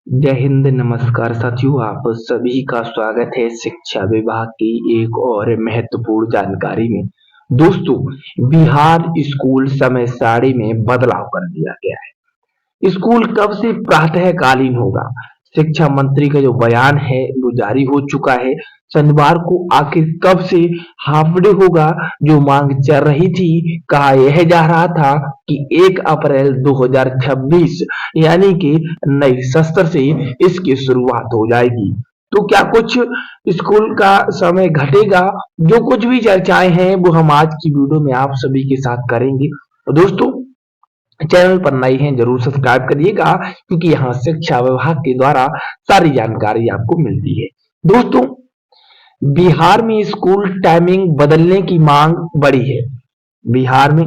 जय हिंद, नमस्कार साथियों। आप सभी का स्वागत है शिक्षा विभाग की एक और महत्वपूर्ण जानकारी में। दोस्तों, बिहार स्कूल समय सारणी में बदलाव कर दिया गया है। स्कूल कब से प्रातःकालीन होगा? शिक्षा मंत्री का जो बयान है वो जारी हो चुका है। शनिवार को आखिर कब से हाफ डे होगा? जो मांग चल रही थी, कहा यह जा रहा था कि 1 अप्रैल 2026 यानी कि नए सत्र से इसकी शुरुआत हो जाएगी। तो क्या कुछ स्कूल का समय घटेगा? जो कुछ भी चर्चाएं हैं वो हम आज की वीडियो में आप सभी के साथ करेंगे। दोस्तों, चैनल पर नए हैं जरूर सब्सक्राइब करिएगा, क्योंकि यहाँ शिक्षा विभाग के द्वारा सारी जानकारी आपको मिलती है। दोस्तों, बिहार में स्कूल टाइमिंग बदलने की मांग बढ़ी है। बिहार में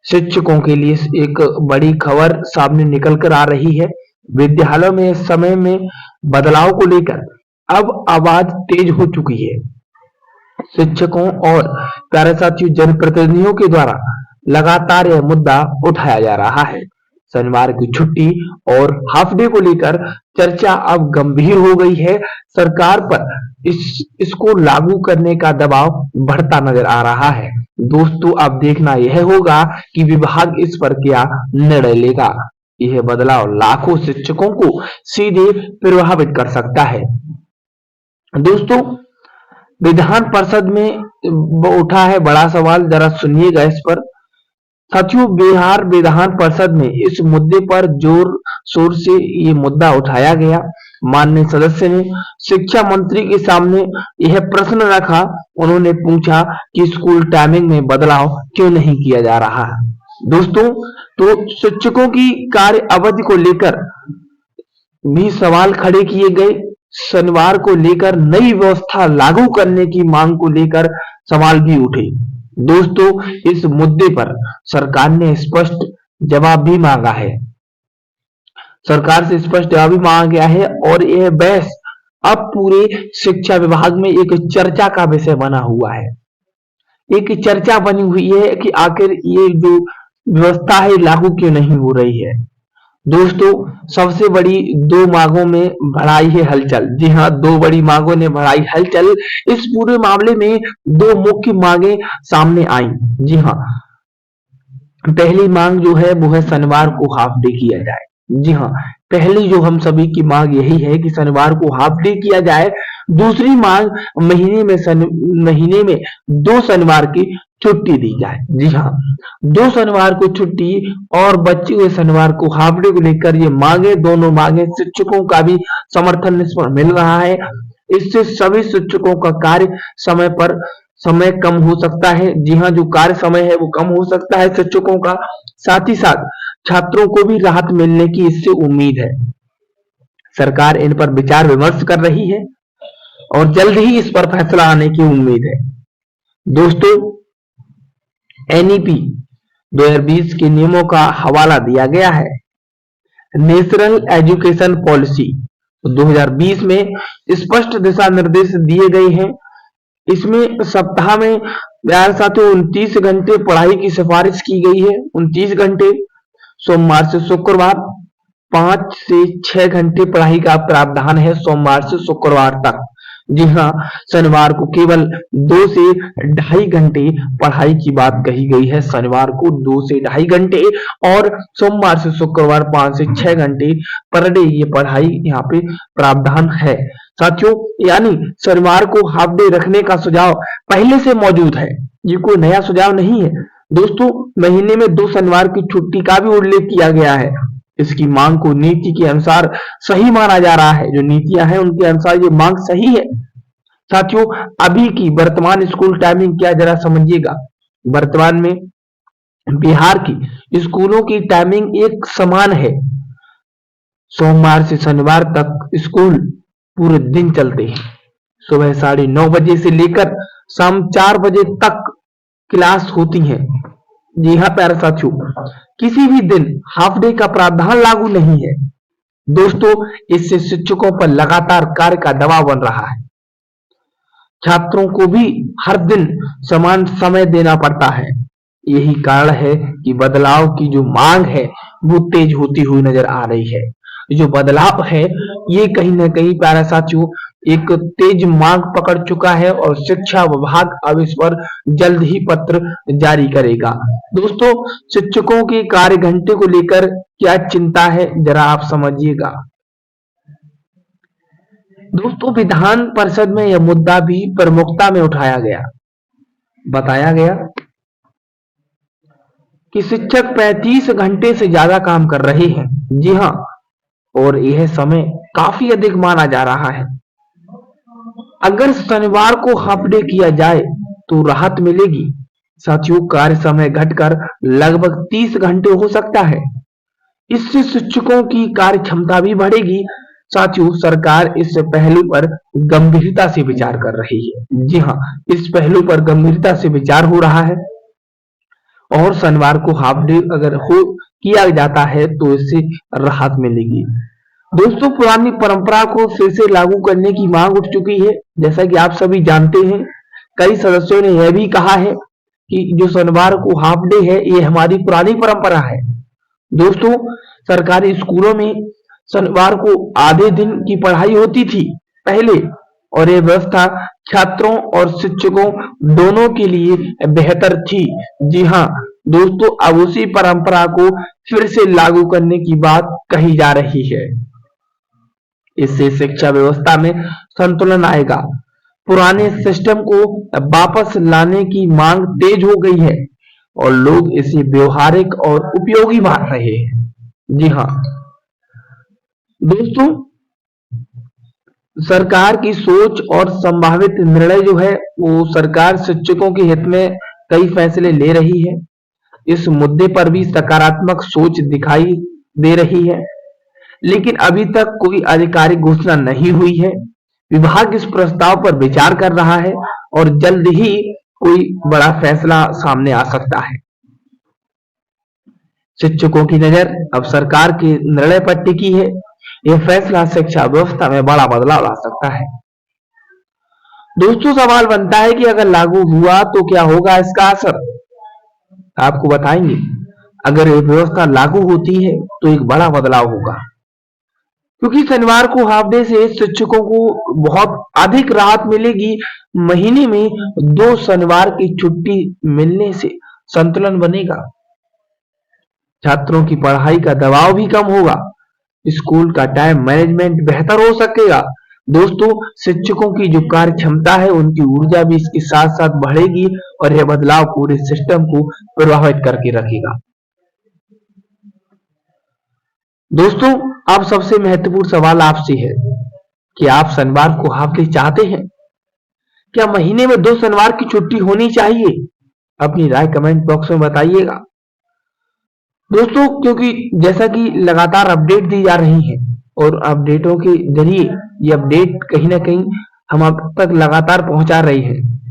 शिक्षकों के लिए एक बड़ी खबर सामने निकल कर आ रही है। विद्यालयों में समय में बदलाव को लेकर अब आवाज तेज हो चुकी है। शिक्षकों और प्यारे साथियों, जनप्रतिनिधियों के द्वारा लगातार यह मुद्दा उठाया जा रहा है। शनिवार की छुट्टी और हाफ डे को लेकर चर्चा अब गंभीर हो गई है। सरकार पर इसको लागू करने का दबाव बढ़ता नजर आ रहा है। दोस्तों, अब देखना यह होगा कि विभाग इस पर क्या निर्णय लेगा। यह बदलाव लाखों शिक्षकों को सीधे प्रभावित कर सकता है। दोस्तों, विधान परिषद में उठा है बड़ा सवाल, जरा सुनिएगा इस पर। साथियों, बिहार विधान परिषद में इस मुद्दे पर जोर शोर से ये मुद्दा उठाया गया। माननीय सदस्य ने शिक्षा मंत्री के सामने यह प्रश्न रखा। उन्होंने पूछा कि स्कूल टाइमिंग में बदलाव क्यों नहीं किया जा रहा है। दोस्तों, तो शिक्षकों की कार्य अवधि को लेकर भी सवाल खड़े किए गए। शनिवार को लेकर नई व्यवस्था लागू करने की मांग को लेकर सवाल भी उठे। दोस्तों, इस मुद्दे पर सरकार ने स्पष्ट जवाब भी मांगा है। सरकार से स्पष्ट जवाब भी मांगा गया है और यह बहस अब पूरे शिक्षा विभाग में एक चर्चा का विषय बना हुआ है। एक चर्चा बनी हुई है कि आखिर ये जो व्यवस्था है लागू क्यों नहीं हो रही है। दोस्तों, सबसे बड़ी दो मांगों में बढ़ाई है हलचल। जी हाँ, दो बड़ी मांगों ने बढ़ाई हलचल। इस पूरे मामले में दो मुख्य मांगे सामने आई। जी हाँ, पहली मांग जो है वो है शनिवार को हाफ डे किया जाए। जी हाँ, पहली जो हम सभी की मांग यही है कि शनिवार को हाफ डे किया जाए। दूसरी मांग महीने में 2 शनिवार की छुट्टी दी जाए। जी हाँ, 2 शनिवार को छुट्टी और बचे हुए शनिवार को हाफ डे को लेकर ये मांगे, दोनों मांगे शिक्षकों का भी समर्थन इस पर मिल रहा है। इससे सभी शिक्षकों का कार्य समय कम हो सकता है। जी हाँ, जो कार्य समय है वो कम हो सकता है शिक्षकों का। साथ ही साथ छात्रों को भी राहत मिलने की इससे उम्मीद है। सरकार इन पर विचार विमर्श कर रही है और जल्द ही इस पर फैसला आने की उम्मीद है। दोस्तों, एनईपी 2020 के नियमों का हवाला दिया गया है। नेशनल एजुकेशन पॉलिसी 2020 में स्पष्ट दिशा निर्देश दिए गए हैं। इसमें सप्ताह में 29 घंटे पढ़ाई की सिफारिश की गई है। 29 घंटे सोमवार से शुक्रवार, 5 से 6 घंटे पढ़ाई का प्रावधान है सोमवार से शुक्रवार तक। जी हाँ, शनिवार को केवल 2 से 2.5 घंटे पढ़ाई की बात कही गई है। शनिवार को 2 से 2.5 घंटे और सोमवार से शुक्रवार 5 से 6 घंटे पर डे ये पढ़ाई यहाँ पे प्रावधान है। साथियों, यानी शनिवार को हाफ डे रखने का सुझाव पहले से मौजूद है, ये कोई नया सुझाव नहीं है। दोस्तों, महीने में 2 शनिवार की छुट्टी का भी उल्लेख किया गया है। इसकी मांग को नीति के अनुसार सही माना जा रहा है। जो नीतियां हैं उनके अनुसार ये मांग सही है। साथियों, अभी की वर्तमान स्कूल टाइमिंग क्या जरा समझिएगा। वर्तमान में बिहार की स्कूलों की टाइमिंग एक समान है। सोमवार से शनिवार तक स्कूल पूरे दिन चलते हैं। सुबह 9:30 बजे से लेकर शाम 4 बजे तक क्लास होती है। जी हाँ प्यारे साथियों, किसी भी दिन हाफ डे का प्रावधान लागू नहीं है। दोस्तों, इससे शिक्षकों पर लगातार कार्य का दबाव बन रहा है। छात्रों को भी हर दिन समान समय देना पड़ता है। यही कारण है कि बदलाव की जो मांग है वो तेज होती हुई नजर आ रही है। जो बदलाव है ये कहीं ना कहीं प्यारे साथियों एक तेज मांग पकड़ चुका है और शिक्षा विभाग अब इस पर जल्द ही पत्र जारी करेगा। दोस्तों, शिक्षकों के कार्य घंटे को लेकर क्या चिंता है, जरा आप समझिएगा। दोस्तों, विधान परिषद में यह मुद्दा भी प्रमुखता में उठाया गया। बताया गया कि शिक्षक 35 घंटे से ज्यादा काम कर रहे हैं। जी हाँ, और यह समय काफी अधिक माना जा रहा है। अगर शनिवार को हाफ डे किया जाए तो राहत मिलेगी। साथियों, कार्य समय घटकर लगभग 30 घंटे हो सकता है। इससे शिक्षकों की कार्य क्षमता भी बढ़ेगी। साथियों, सरकार इस पहलू पर गंभीरता से विचार कर रही है। जी हाँ, इस पहलू पर गंभीरता से विचार हो रहा है और शनिवार को हाफ डे अगर हो किया जाता है तो इससे राहत मिलेगी। दोस्तों, पुरानी परंपरा को फिर से लागू करने की मांग उठ चुकी है। जैसा कि आप सभी जानते हैं, कई सदस्यों ने यह भी कहा है कि जो शनिवार को हाफ डे है ये हमारी पुरानी परंपरा है। दोस्तों, सरकारी स्कूलों में शनिवार को आधे दिन की पढ़ाई होती थी पहले, और यह व्यवस्था छात्रों और शिक्षकों दोनों के लिए बेहतर थी। जी हाँ दोस्तों, अब उसी परंपरा को फिर से लागू करने की बात कही जा रही है। इससे शिक्षा व्यवस्था में संतुलन आएगा। पुराने सिस्टम को वापस लाने की मांग तेज हो गई है और लोग इसे व्यवहारिक और उपयोगी मान रहे हैं। जी हाँ दोस्तों, सरकार की सोच और संभावित निर्णय जो है वो सरकार शिक्षकों के हित में कई फैसले ले रही है। इस मुद्दे पर भी सकारात्मक सोच दिखाई दे रही है, लेकिन अभी तक कोई आधिकारिक घोषणा नहीं हुई है। विभाग इस प्रस्ताव पर विचार कर रहा है और जल्द ही कोई बड़ा फैसला सामने आ सकता है। शिक्षकों की नजर अब सरकार के निर्णय पर टिकी है। यह फैसला शिक्षा व्यवस्था में बड़ा बदलाव ला सकता है। दोस्तों, सवाल बनता है कि अगर लागू हुआ तो क्या होगा इसका असर, आपको बताएंगे। अगर यह व्यवस्था लागू होती है तो एक बड़ा बदलाव होगा, क्योंकि शनिवार को हाफ डे से शिक्षकों को बहुत अधिक राहत मिलेगी। महीने में 2 शनिवार की छुट्टी मिलने से संतुलन बनेगा, छात्रों की पढ़ाई का दबाव भी कम होगा, स्कूल का टाइम मैनेजमेंट बेहतर हो सकेगा। दोस्तों, शिक्षकों की जो कार्य क्षमता है उनकी ऊर्जा भी इसके साथ साथ बढ़ेगी और यह बदलाव पूरे सिस्टम को प्रभावित करके रखेगा। दोस्तों, अब सबसे महत्वपूर्ण सवाल आपसे है कि आप शनिवार को हाफ डे चाहते हैं? क्या महीने में 2 शनिवार की छुट्टी होनी चाहिए? अपनी राय कमेंट बॉक्स में बताइएगा। दोस्तों, क्योंकि जैसा कि लगातार अपडेट दी जा रही है और अपडेटों के जरिए ये अपडेट कहीं ना कहीं हम आप तक लगातार पहुंचा रहे हैं।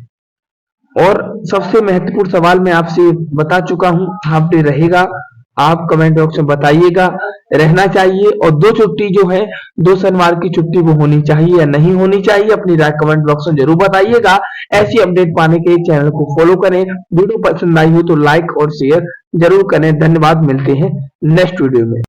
और सबसे महत्वपूर्ण सवाल मैं आपसे बता चुका हूं, हाफ डे रहेगा। आप कमेंट बॉक्स में बताइएगा रहना चाहिए, और 2 छुट्टी जो है 2 शनिवार की छुट्टी वो होनी चाहिए या नहीं होनी चाहिए। अपनी राय कमेंट बॉक्स में जरूर बताइएगा। ऐसी अपडेट पाने के लिए चैनल को फॉलो करें। वीडियो पसंद आई हो तो लाइक और शेयर जरूर करें। धन्यवाद, मिलते हैं नेक्स्ट वीडियो में।